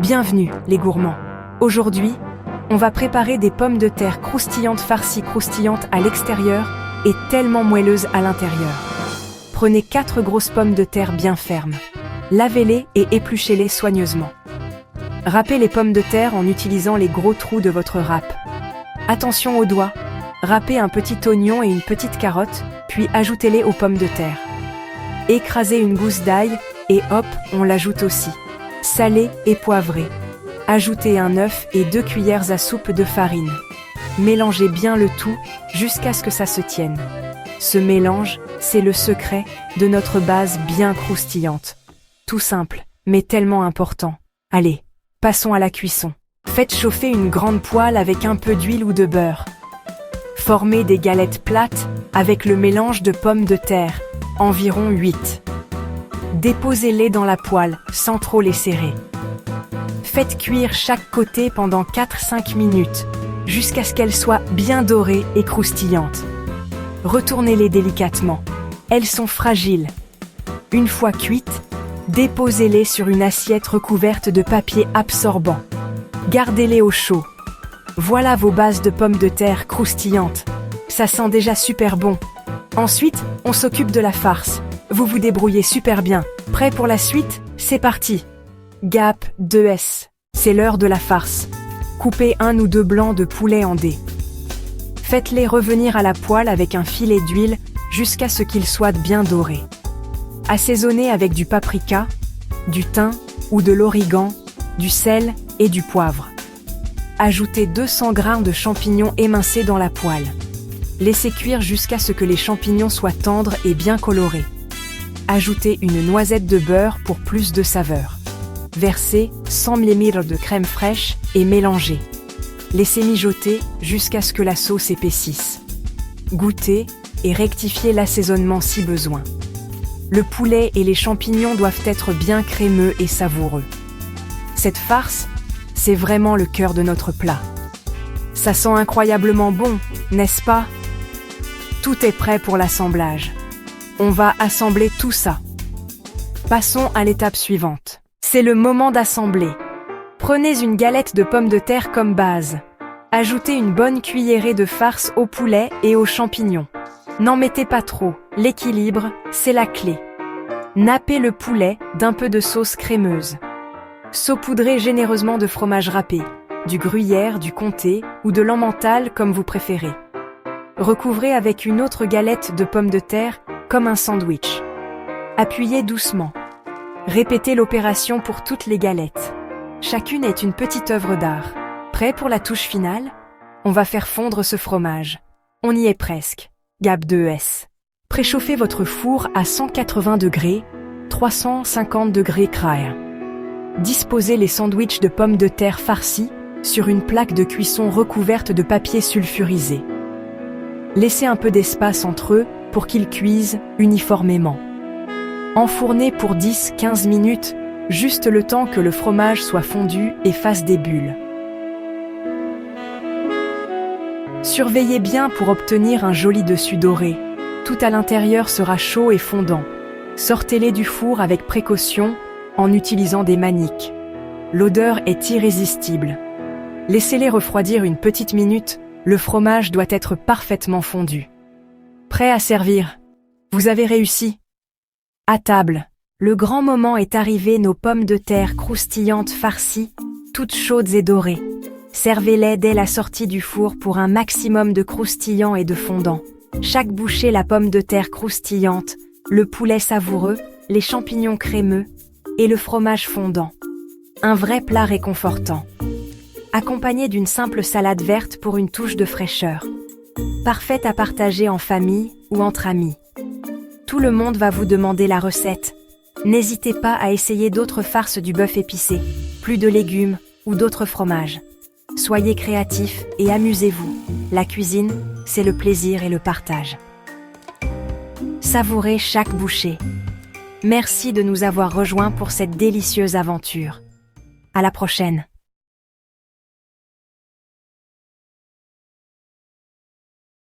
Bienvenue, les gourmands. Aujourd'hui, on va préparer des pommes de terre croustillantes farcies croustillantes à l'extérieur et tellement moelleuses à l'intérieur. Prenez 4 grosses pommes de terre bien fermes. Lavez-les et épluchez-les soigneusement. Râpez les pommes de terre en utilisant les gros trous de votre râpe. Attention aux doigts. Râpez un petit oignon et une petite carotte, puis ajoutez-les aux pommes de terre. Écrasez une gousse d'ail et hop, on l'ajoute aussi. Salé et poivré. Ajoutez un œuf et 2 cuillères à soupe de farine. Mélangez bien le tout jusqu'à ce que ça se tienne. Ce mélange, c'est le secret de notre base bien croustillante. Tout simple, mais tellement important. Allez, passons à la cuisson. Faites chauffer une grande poêle avec un peu d'huile ou de beurre. Formez des galettes plates avec le mélange de pommes de terre, environ 8. Déposez-les dans la poêle sans trop les serrer. Faites cuire chaque côté pendant 4-5 minutes, jusqu'à ce qu'elles soient bien dorées et croustillantes. Retournez-les délicatement. Elles sont fragiles. Une fois cuites, déposez-les sur une assiette recouverte de papier absorbant. Gardez-les au chaud. Voilà vos bases de pommes de terre croustillantes. Ça sent déjà super bon. Ensuite, on s'occupe de la farce. Vous vous débrouillez super bien. Prêt pour la suite? C'est parti. Gap 2S. C'est l'heure de la farce. Coupez 1 ou 2 blancs de poulet en dés. Faites-les revenir à la poêle avec un filet d'huile jusqu'à ce qu'ils soient bien dorés. Assaisonnez avec du paprika, du thym ou de l'origan, du sel et du poivre. Ajoutez 200 g de champignons émincés dans la poêle. Laissez cuire jusqu'à ce que les champignons soient tendres et bien colorés. Ajoutez une noisette de beurre pour plus de saveur. Versez 100 ml de crème fraîche et mélangez. Laissez mijoter jusqu'à ce que la sauce épaississe. Goûtez et rectifiez l'assaisonnement si besoin. Le poulet et les champignons doivent être bien crémeux et savoureux. Cette farce, c'est vraiment le cœur de notre plat. Ça sent incroyablement bon, n'est-ce pas? Tout est prêt pour l'assemblage. On va assembler tout ça. Passons à l'étape suivante. C'est le moment d'assembler. Prenez une galette de pommes de terre comme base. Ajoutez une bonne cuillerée de farce au poulet et aux champignons. N'en mettez pas trop, l'équilibre, c'est la clé. Nappez le poulet d'un peu de sauce crémeuse. Saupoudrez généreusement de fromage râpé, du gruyère, du comté ou de l'emmental comme vous préférez. Recouvrez avec une autre galette de pommes de terre comme un sandwich. Appuyez doucement. Répétez l'opération pour toutes les galettes. Chacune est une petite œuvre d'art. Prêt pour la touche finale? On va faire fondre ce fromage. On y est presque. Gap 2S. Préchauffez votre four à 180 degrés, 350 degrés Kraï. Disposez les sandwichs de pommes de terre farcies sur une plaque de cuisson recouverte de papier sulfurisé. Laissez un peu d'espace entre eux pour qu'ils cuisent uniformément. Enfournez pour 10-15 minutes, juste le temps que le fromage soit fondu et fasse des bulles. Surveillez bien pour obtenir un joli dessus doré. Tout à l'intérieur sera chaud et fondant. Sortez-les du four avec précaution en utilisant des maniques. L'odeur est irrésistible. Laissez-les refroidir une petite minute, le fromage doit être parfaitement fondu. Prêt à servir. Vous avez réussi. À table, le grand moment est arrivé, nos pommes de terre croustillantes farcies, toutes chaudes et dorées. Servez-les dès la sortie du four pour un maximum de croustillant et de fondant. Chaque bouchée, la pomme de terre croustillante, le poulet savoureux, les champignons crémeux et le fromage fondant. Un vrai plat réconfortant. Accompagné d'une simple salade verte pour une touche de fraîcheur. Parfaite à partager en famille ou entre amis. Tout le monde va vous demander la recette. N'hésitez pas à essayer d'autres farces du bœuf épicé, plus de légumes ou d'autres fromages. Soyez créatifs et amusez-vous. La cuisine, c'est le plaisir et le partage. Savourez chaque bouchée. Merci de nous avoir rejoints pour cette délicieuse aventure. À la prochaine.